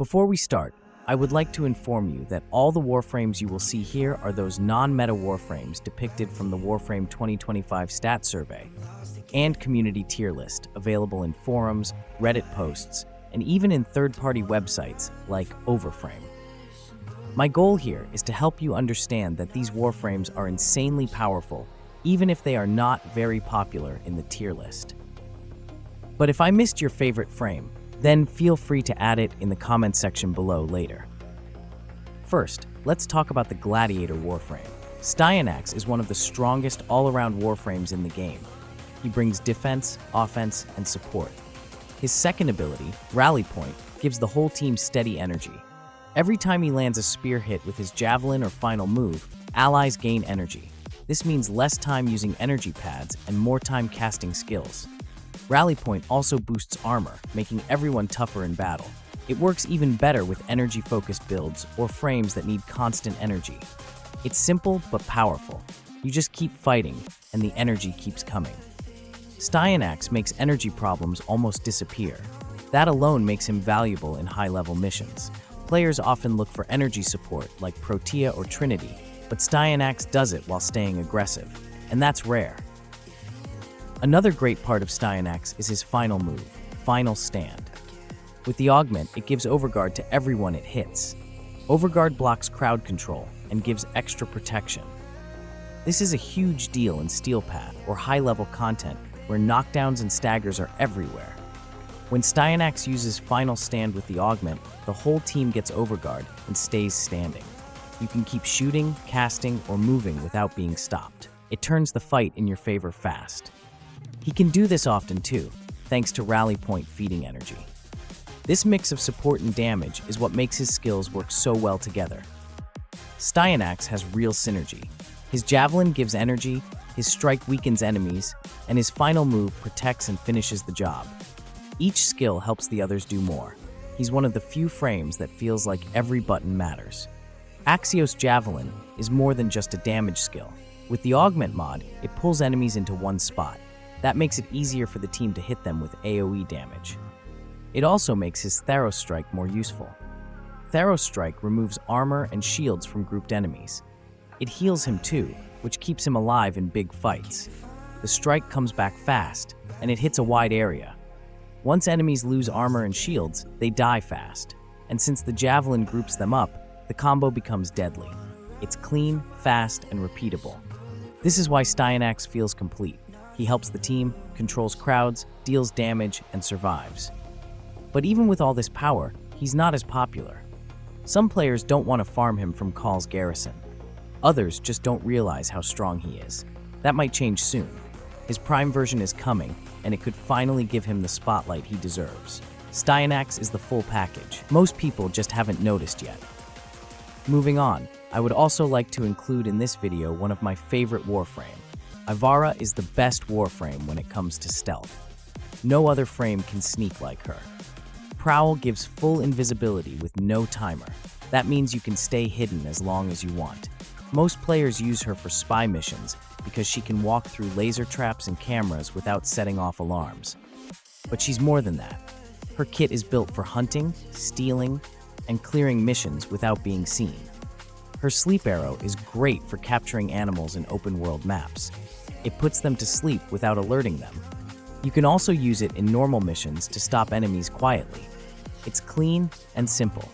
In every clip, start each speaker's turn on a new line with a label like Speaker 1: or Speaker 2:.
Speaker 1: Before we start, I would like to inform you that all the Warframes you will see here are those non-meta Warframes depicted from the Warframe 2025 stat survey and community tier list available in forums, Reddit posts, and even in third-party websites like Overframe. My goal here is to help you understand that these Warframes are insanely powerful, even if they are not very popular in the tier list. But if I missed your favorite frame, then feel free to add it in the comment section below later. First, let's talk about the Gladiator Warframe. Styanax is one of the strongest all-around Warframes in the game. He brings defense, offense, and support. His second ability, Rally Point, gives the whole team steady energy. Every time he lands a spear hit with his javelin or final move, allies gain energy. This means less time using energy pads and more time casting skills. Rally Point also boosts armor, making everyone tougher in battle. It works even better with energy-focused builds or frames that need constant energy. It's simple but powerful. You just keep fighting, and the energy keeps coming. Styanax makes energy problems almost disappear. That alone makes him valuable in high-level missions. Players often look for energy support like Protea or Trinity, but Styanax does it while staying aggressive, and that's rare. Another great part of Styanax is his final move, Final Stand. With the augment, it gives overguard to everyone it hits. Overguard blocks crowd control and gives extra protection. This is a huge deal in Steel Path or high-level content where knockdowns and staggers are everywhere. When Styanax uses Final Stand with the augment, the whole team gets overguard and stays standing. You can keep shooting, casting, or moving without being stopped. It turns the fight in your favor fast. He can do this often too, thanks to Rally Point feeding energy. This mix of support and damage is what makes his skills work so well together. Styanax has real synergy. His javelin gives energy, his strike weakens enemies, and his final move protects and finishes the job. Each skill helps the others do more. He's one of the few frames that feels like every button matters. Axios Javelin is more than just a damage skill. With the Augment mod, it pulls enemies into one spot. That makes it easier for the team to hit them with AoE damage. It also makes his Theros Strike more useful. Theros Strike removes armor and shields from grouped enemies. It heals him too, which keeps him alive in big fights. The strike comes back fast, and it hits a wide area. Once enemies lose armor and shields, they die fast. And since the javelin groups them up, the combo becomes deadly. It's clean, fast, and repeatable. This is why Styanax feels complete. He helps the team, controls crowds, deals damage, and survives. But even with all this power, he's not as popular. Some players don't want to farm him from Khal's garrison. Others just don't realize how strong he is. That might change soon. His prime version is coming, and it could finally give him the spotlight he deserves. Styanax is the full package. Most people just haven't noticed yet. Moving on, I would also like to include in this video one of my favorite Warframe. Ivara is the best Warframe when it comes to stealth. No other frame can sneak like her. Prowl gives full invisibility with no timer. That means you can stay hidden as long as you want. Most players use her for spy missions because she can walk through laser traps and cameras without setting off alarms. But she's more than that. Her kit is built for hunting, stealing, and clearing missions without being seen. Her sleep arrow is great for capturing animals in open-world maps. It puts them to sleep without alerting them. You can also use it in normal missions to stop enemies quietly. It's clean and simple.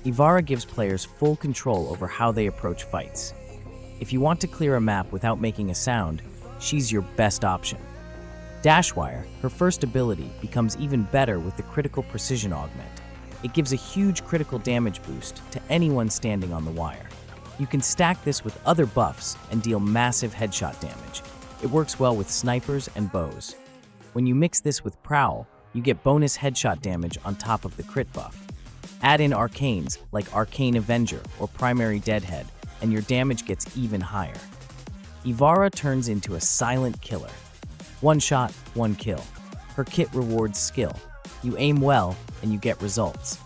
Speaker 1: Ivara gives players full control over how they approach fights. If you want to clear a map without making a sound, she's your best option. Dashwire, her first ability, becomes even better with the critical precision augment. It gives a huge critical damage boost to anyone standing on the wire. You can stack this with other buffs and deal massive headshot damage. It works well with snipers and bows. When you mix this with Prowl, you get bonus headshot damage on top of the crit buff. Add in arcanes like Arcane Avenger or Primary Deadhead, and your damage gets even higher. Ivara turns into a silent killer. One shot, one kill. Her kit rewards skill. You aim well, and you get results.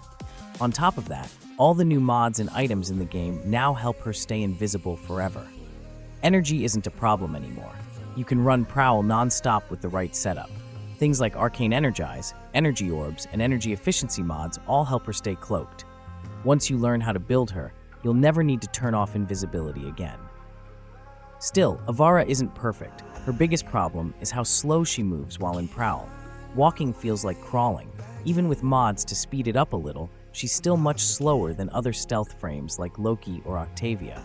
Speaker 1: On top of that, all the new mods and items in the game now help her stay invisible forever. Energy isn't a problem anymore. You can run Prowl non-stop with the right setup. Things like Arcane Energize, Energy Orbs, and Energy Efficiency mods all help her stay cloaked. Once you learn how to build her, you'll never need to turn off invisibility again. Still, Ivara isn't perfect. Her biggest problem is how slow she moves while in Prowl. Walking feels like crawling. Even with mods to speed it up a little, she's still much slower than other stealth frames like Loki or Octavia.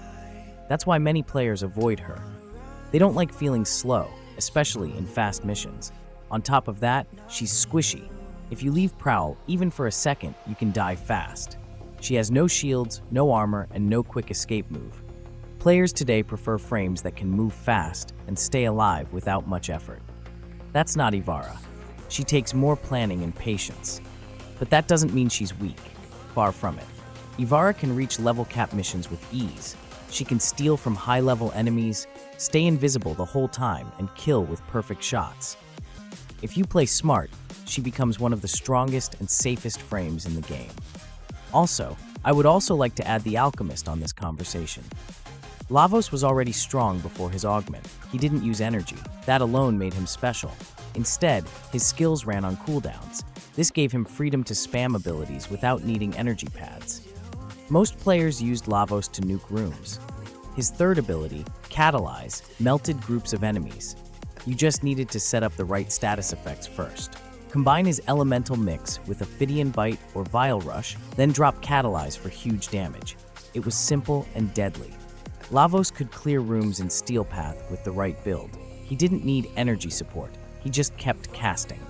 Speaker 1: That's why many players avoid her. They don't like feeling slow, especially in fast missions. On top of that, she's squishy. If you leave Prowl, even for a second, you can die fast. She has no shields, no armor, and no quick escape move. Players today prefer frames that can move fast and stay alive without much effort. That's not Ivara. She takes more planning and patience. But that doesn't mean she's weak. Far from it. Ivara can reach level cap missions with ease. She can steal from high-level enemies, stay invisible the whole time, and kill with perfect shots. If you play smart, she becomes one of the strongest and safest frames in the game. Also, I would also like to add the Alchemist on this conversation. Lavos was already strong before his augment. He didn't use energy. That alone made him special. Instead, his skills ran on cooldowns. This gave him freedom to spam abilities without needing energy pads. Most players used Lavos to nuke rooms. His third ability, Catalyze, melted groups of enemies. You just needed to set up the right status effects first. Combine his elemental mix with Ophidian Bite or Vile Rush, then drop Catalyze for huge damage. It was simple and deadly. Lavos could clear rooms in Steel Path with the right build. He didn't need energy support, he just kept casting.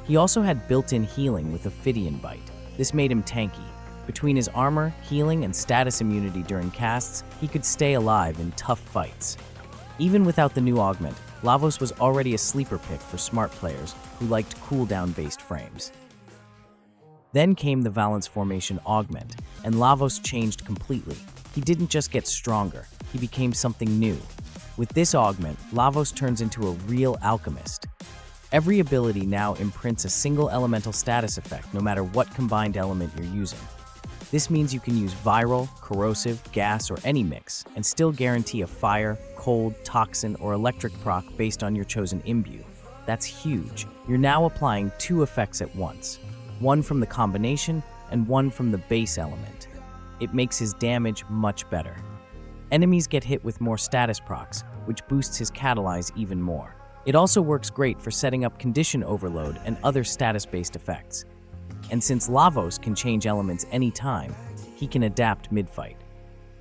Speaker 1: He also had built-in healing with Ophidian Bite. This made him tanky. Between his armor, healing, and status immunity during casts, he could stay alive in tough fights. Even without the new augment, Lavos was already a sleeper pick for smart players who liked cooldown-based frames. Then came the Valence Formation augment, and Lavos changed completely. He didn't just get stronger, he became something new. With this augment, Lavos turns into a real alchemist. Every ability now imprints a single elemental status effect no matter what combined element you're using. This means you can use viral, corrosive, gas, or any mix, and still guarantee a fire, cold, toxin, or electric proc based on your chosen imbue. That's huge. You're now applying two effects at once, one from the combination and one from the base element. It makes his damage much better. Enemies get hit with more status procs, which boosts his Catalyze even more. It also works great for setting up condition overload and other status-based effects. And since Lavos can change elements anytime, he can adapt mid-fight.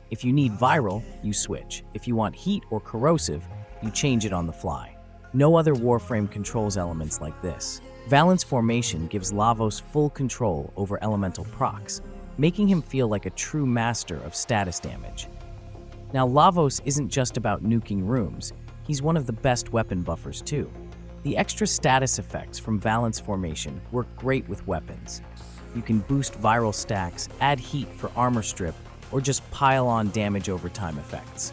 Speaker 1: If you need viral, you switch. If you want heat or corrosive, you change it on the fly. No other Warframe controls elements like this. Valence Formation gives Lavos full control over elemental procs, making him feel like a true master of status damage. Now, Lavos isn't just about nuking rooms, he's one of the best weapon buffers too. The extra status effects from Valence Formation work great with weapons. You can boost viral stacks, add heat for armor strip, or just pile on damage over time effects.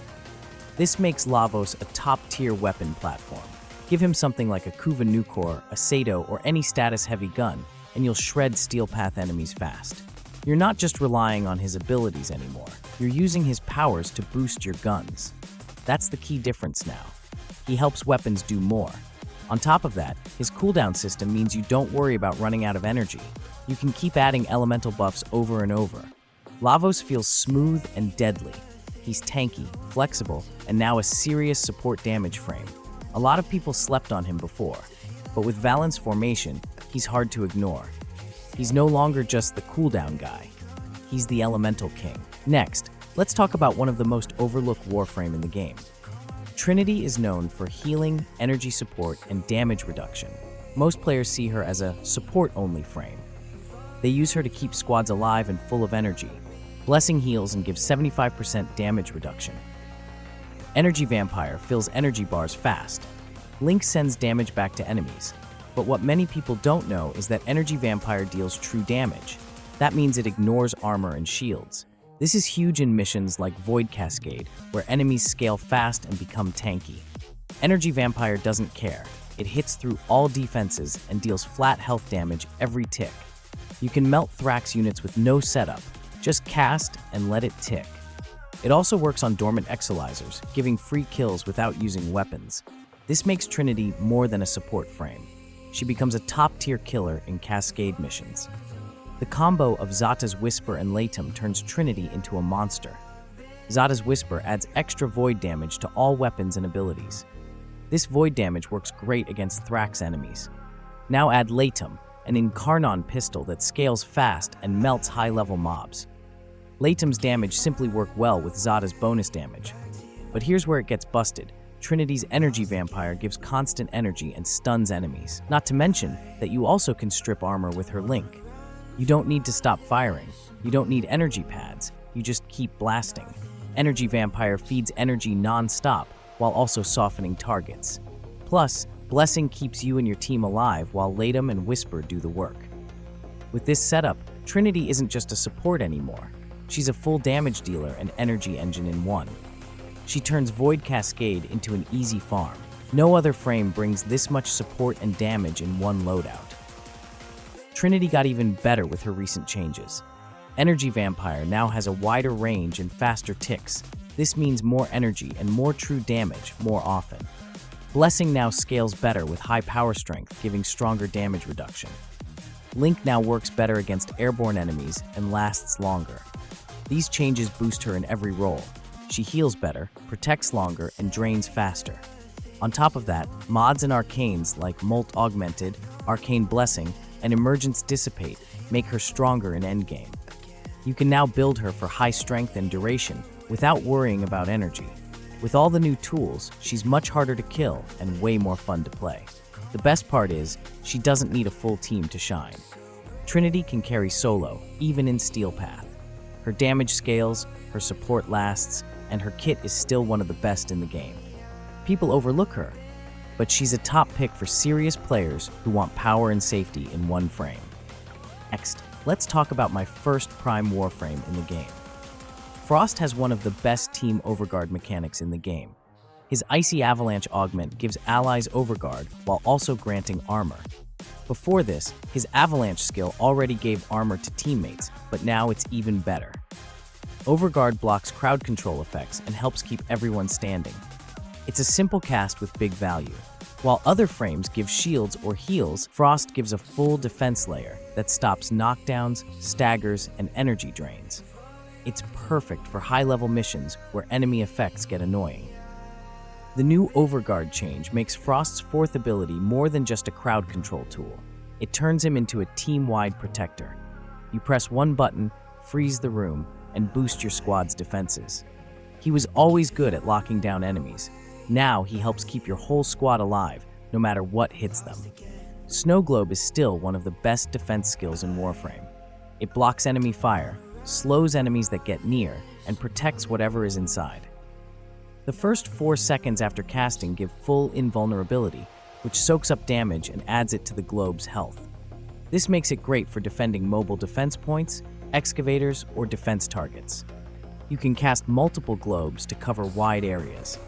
Speaker 1: This makes Lavos a top-tier weapon platform. Give him something like a Kuva Nukor, a Sato, or any status-heavy gun, and you'll shred Steel Path enemies fast. You're not just relying on his abilities anymore, you're using his powers to boost your guns. That's the key difference now. He helps weapons do more. On top of that, his cooldown system means you don't worry about running out of energy. You can keep adding elemental buffs over and over. Lavos feels smooth and deadly. He's tanky, flexible, and now a serious support damage frame. A lot of people slept on him before, but with Valence Formation, he's hard to ignore. He's no longer just the cooldown guy. He's the elemental king. Next, let's talk about one of the most overlooked Warframe in the game. Trinity is known for healing, energy support, and damage reduction. Most players see her as a support-only frame. They use her to keep squads alive and full of energy. Blessing heals and gives 75% damage reduction. Energy Vampire fills energy bars fast. Link sends damage back to enemies. But what many people don't know is that Energy Vampire deals true damage. That means it ignores armor and shields. This is huge in missions like Void Cascade, where enemies scale fast and become tanky. Energy Vampire doesn't care. It hits through all defenses and deals flat health damage every tick. You can melt Thrax units with no setup. Just cast and let it tick. It also works on dormant exolizers, giving free kills without using weapons. This makes Trinity more than a support frame. she becomes a top-tier killer in Cascade missions. The combo of Zata's Whisper and Latum turns Trinity into a monster. Zata's Whisper adds extra void damage to all weapons and abilities. This void damage works great against Thrax enemies. Now add Latum, an Incarnon pistol that scales fast and melts high-level mobs. Latum's damage simply work well with Zata's bonus damage. But here's where it gets busted. Trinity's Energy Vampire gives constant energy and stuns enemies. Not to mention that you also can strip armor with her Link. You don't need to stop firing. You don't need energy pads. You just keep blasting. Energy Vampire feeds energy non-stop while also softening targets. Plus, Blessing keeps you and your team alive while Latum and Whisper do the work. With this setup, Trinity isn't just a support anymore. She's a full damage dealer and energy engine in one. She turns Void Cascade into an easy farm. No other frame brings this much support and damage in one loadout. Trinity got even better with her recent changes. Energy Vampire now has a wider range and faster ticks. This means more energy and more true damage more often. Blessing now scales better with high power strength, giving stronger damage reduction. Link now works better against airborne enemies and lasts longer. These changes boost her in every role. She heals better, protects longer, and drains faster. On top of that, mods and arcanes like Molt Augmented, Arcane Blessing, and Emergence Dissipate make her stronger in endgame. You can now build her for high strength and duration without worrying about energy. With all the new tools, she's much harder to kill and way more fun to play. The best part is, she doesn't need a full team to shine. Trinity can carry solo, even in Steel Path. Her damage scales, her support lasts, and her kit is still one of the best in the game. People overlook her, but she's a top pick for serious players who want power and safety in one frame. Next, let's talk about my first Prime Warframe in the game. Frost has one of the best team overguard mechanics in the game. His Icy Avalanche augment gives allies overguard while also granting armor. Before this, his Avalanche skill already gave armor to teammates, but now it's even better. Overguard blocks crowd control effects and helps keep everyone standing. It's a simple cast with big value. While other frames give shields or heals, Frost gives a full defense layer that stops knockdowns, staggers, and energy drains. It's perfect for high-level missions where enemy effects get annoying. The new Overguard change makes Frost's fourth ability more than just a crowd control tool. It turns him into a team-wide protector. You press one button, freeze the room, and boost your squad's defenses. He was always good at locking down enemies. Now he helps keep your whole squad alive, no matter what hits them. Snow Globe is still one of the best defense skills in Warframe. It blocks enemy fire, slows enemies that get near, and protects whatever is inside. The first 4 seconds after casting give full invulnerability, which soaks up damage and adds it to the globe's health. This makes it great for defending mobile defense points, excavators, or defense targets. You can cast multiple globes to cover wide areas.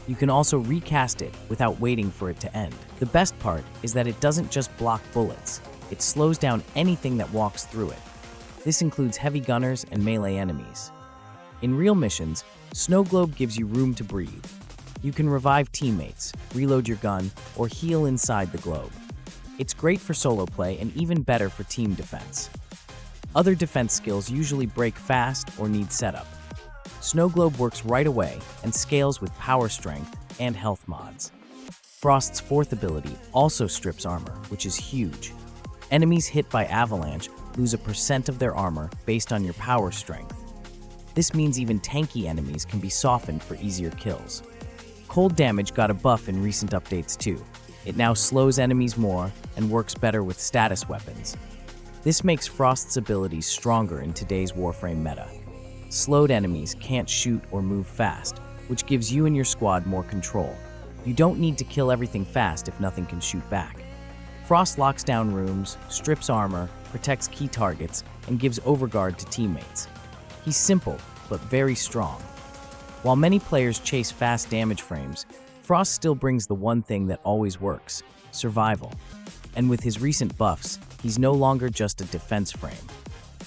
Speaker 1: You can also recast it without waiting for it to end. The best part is that it doesn't just block bullets, it slows down anything that walks through it. This includes heavy gunners and melee enemies. In real missions, Snow Globe gives you room to breathe. You can revive teammates, reload your gun, or heal inside the globe. It's great for solo play and even better for team defense. Other defense skills usually break fast or need setup. Snow Globe works right away and scales with power strength and health mods. Frost's fourth ability also strips armor, which is huge. Enemies hit by Avalanche lose a % of their armor based on your power strength. This means even tanky enemies can be softened for easier kills. Cold damage got a buff in recent updates too. It now slows enemies more and works better with status weapons. This makes Frost's abilities stronger in today's Warframe meta. Slowed enemies can't shoot or move fast, which gives you and your squad more control. You don't need to kill everything fast if nothing can shoot back. Frost locks down rooms, strips armor, protects key targets, and gives overguard to teammates. He's simple, but very strong. While many players chase fast damage frames, Frost still brings the one thing that always works: survival. And with his recent buffs, he's no longer just a defense frame.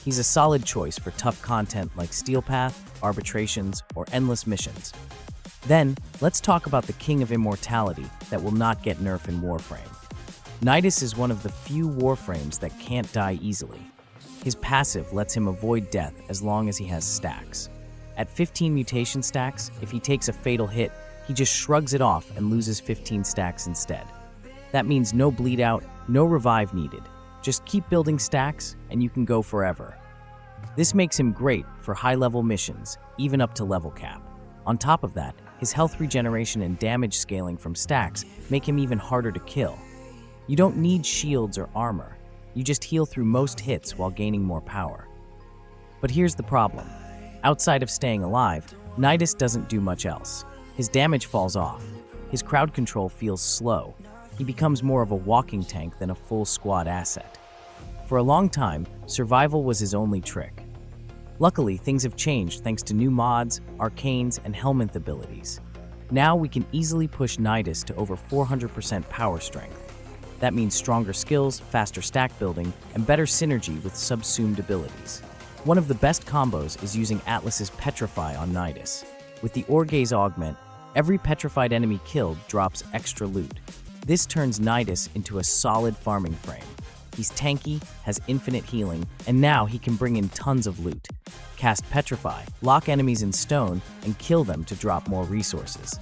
Speaker 1: He's a solid choice for tough content like Steel Path, arbitrations, or endless missions. Then, let's talk about the king of immortality that will not get nerf in Warframe. Nidus is one of the few Warframes that can't die easily. His passive lets him avoid death as long as he has stacks. At 15 mutation stacks, if he takes a fatal hit, he just shrugs it off and loses 15 stacks instead. That means no bleed out, no revive needed. Just keep building stacks and you can go forever. This makes him great for high-level missions, even up to level cap. On top of that, his health regeneration and damage scaling from stacks make him even harder to kill. You don't need shields or armor. You just heal through most hits while gaining more power. But here's the problem. Outside of staying alive, Nidus doesn't do much else. His damage falls off. His crowd control feels slow. He becomes more of a walking tank than a full squad asset. For a long time, survival was his only trick. Luckily, things have changed thanks to new mods, arcanes, and helminth abilities. Now we can easily push Nidus to over 400% power strength. That means stronger skills, faster stack building, and better synergy with subsumed abilities. One of the best combos is using Atlas's Petrify on Nidus. With the Orgaze augment, every petrified enemy killed drops extra loot. This turns Nidus into a solid farming frame. He's tanky, has infinite healing, and now he can bring in tons of loot. Cast Petrify, lock enemies in stone, and kill them to drop more resources.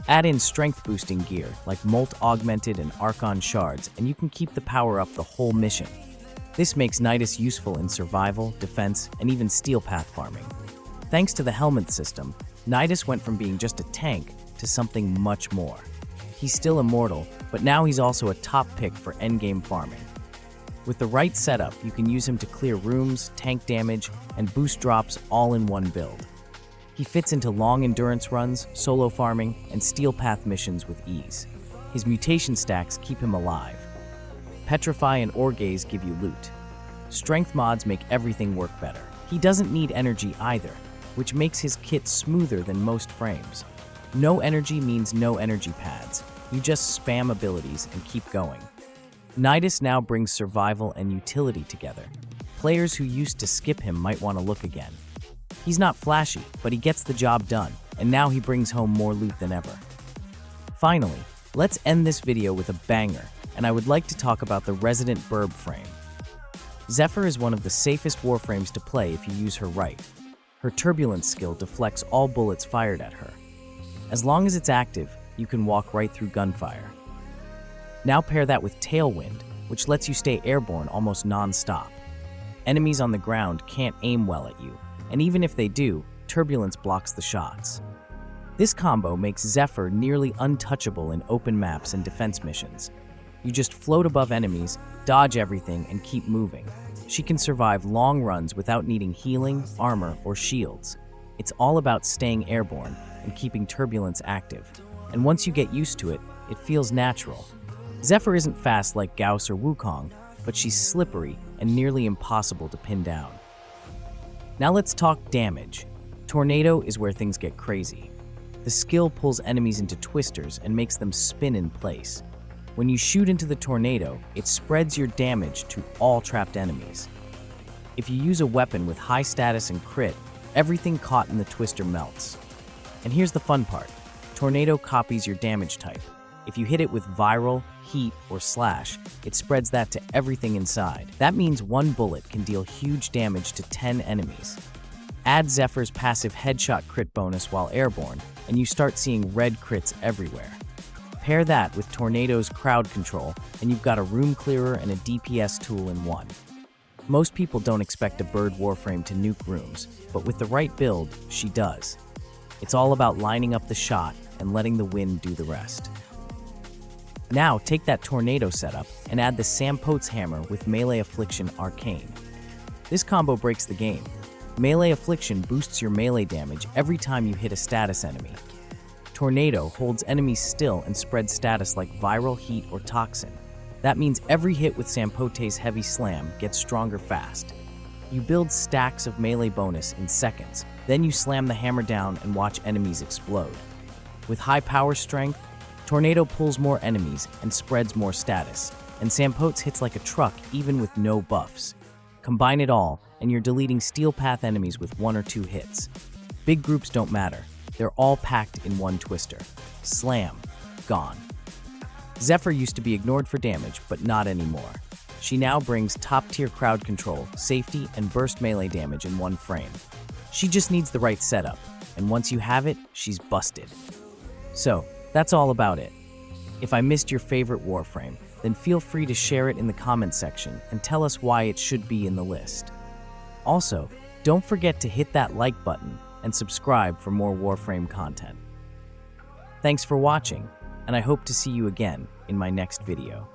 Speaker 1: Add in strength-boosting gear like Molt Augmented and Archon Shards, and you can keep the power up the whole mission. This makes Nidus useful in survival, defense, and even steel path farming. Thanks to the helminth system, Nidus went from being just a tank to something much more. He's still immortal, but now he's also a top pick for endgame farming. With the right setup, you can use him to clear rooms, tank damage, and boost drops all in one build. He fits into long endurance runs, solo farming, and steel path missions with ease. His mutation stacks keep him alive. Petrify and Orgaze give you loot. Strength mods make everything work better. He doesn't need energy either, which makes his kit smoother than most frames. No energy means no energy pads. You just spam abilities and keep going. Nidus now brings survival and utility together. Players who used to skip him might want to look again. He's not flashy, but he gets the job done, and now he brings home more loot than ever. Finally, let's end this video with a banger, and I would like to talk about the Resident Burb frame. Zephyr is one of the safest warframes to play if you use her right. Her turbulence skill deflects all bullets fired at her. As long as it's active, you can walk right through gunfire. Now pair that with Tailwind, which lets you stay airborne almost non-stop. Enemies on the ground can't aim well at you, and even if they do, turbulence blocks the shots. This combo makes Zephyr nearly untouchable in open maps and defense missions. You just float above enemies, dodge everything, and keep moving. She can survive long runs without needing healing, armor, or shields. It's all about staying airborne and keeping turbulence active. And once you get used to it, it feels natural. Zephyr isn't fast like Gauss or Wukong, but she's slippery and nearly impossible to pin down. Now let's talk damage. Tornado is where things get crazy. The skill pulls enemies into twisters and makes them spin in place. When you shoot into the tornado, it spreads your damage to all trapped enemies. If you use a weapon with high status and crit, everything caught in the twister melts. And here's the fun part. Tornado copies your damage type. If you hit it with viral, heat, or slash, it spreads that to everything inside. That means one bullet can deal huge damage to 10 enemies. Add Zephyr's passive headshot crit bonus while airborne, and you start seeing red crits everywhere. Pair that with Tornado's crowd control, and you've got a room clearer and a DPS tool in one. Most people don't expect a bird warframe to nuke rooms, but with the right build, she does. It's all about lining up the shot and letting the wind do the rest. Now take that tornado setup and add the Sampote's Hammer with Melee Affliction Arcane. This combo breaks the game. Melee Affliction boosts your melee damage every time you hit a status enemy. Tornado holds enemies still and spreads status like viral, heat, or toxin. That means every hit with Sampote's Heavy Slam gets stronger fast. You build stacks of melee bonus in seconds, then you slam the hammer down and watch enemies explode. With high power strength, Tornado pulls more enemies and spreads more status, and Sampote's hits like a truck even with no buffs. Combine it all, and you're deleting steel path enemies with 1 or 2 hits. Big groups don't matter. They're all packed in one twister. Slam. Gone. Zephyr used to be ignored for damage, but not anymore. She now brings top-tier crowd control, safety, and burst melee damage in one frame. She just needs the right setup, and once you have it, she's busted. So, that's all about it. If I missed your favorite Warframe, then feel free to share it in the comments section and tell us why it should be in the list. Also, don't forget to hit that like button and subscribe for more Warframe content. Thanks for watching, and I hope to see you again in my next video.